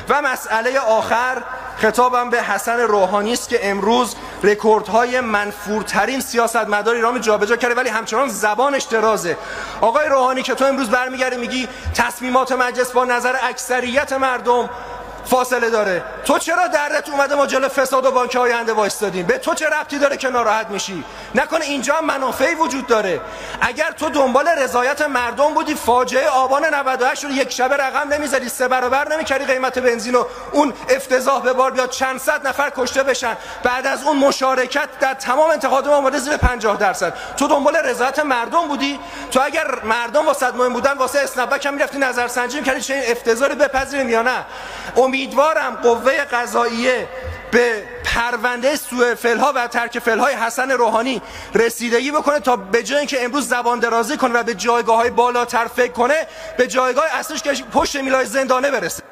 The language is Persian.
و مسئله آخر خطابم به حسن روحانی است که امروز رکوردهای منفورترین سیاستمدار ایران جابجا کرده ولی همچنان زبانش درازه. آقای روحانی که تو امروز برمیگردی میگی تصمیمات مجلس با نظر اکثریت مردم فاصله داره، تو چرا دردت اومده ما جلو فساد و بانک آینده وایستادیم؟ به تو چه ربطی داره که ناراحت میشی؟ نکنه اینجا هم منافعی وجود داره؟ اگر تو دنبال رضایت مردم بودی فاجعه آبان 98 رو یک شبه رقم نمیزدی، 3 برابر نمیکردی قیمت بنزین و اون افتضاح به بار بیاد چند صد نفر کشته بشن، بعد از اون مشارکت در تمام انتخابات آماده زیر 50%. تو دنبال رضایت مردم بودی؟ تو اگر مردم واسط مهم بودن واسه اسنپ‌بک هم میرفتی نظرسنجی میکردی چه این افتضاحی بپذیریم یا نه؟ امیدوارم قوه قضاییه به پرونده سوء فعل‌ها و ترک فعل‌های حسن روحانی رسیدگی بکنه تا به جای اینکه امروز زبان درازی کنه و به جایگاه‌های بالاتر فکر کنه، به جایگاه اصلیش که پشت میلای زندانه برسه.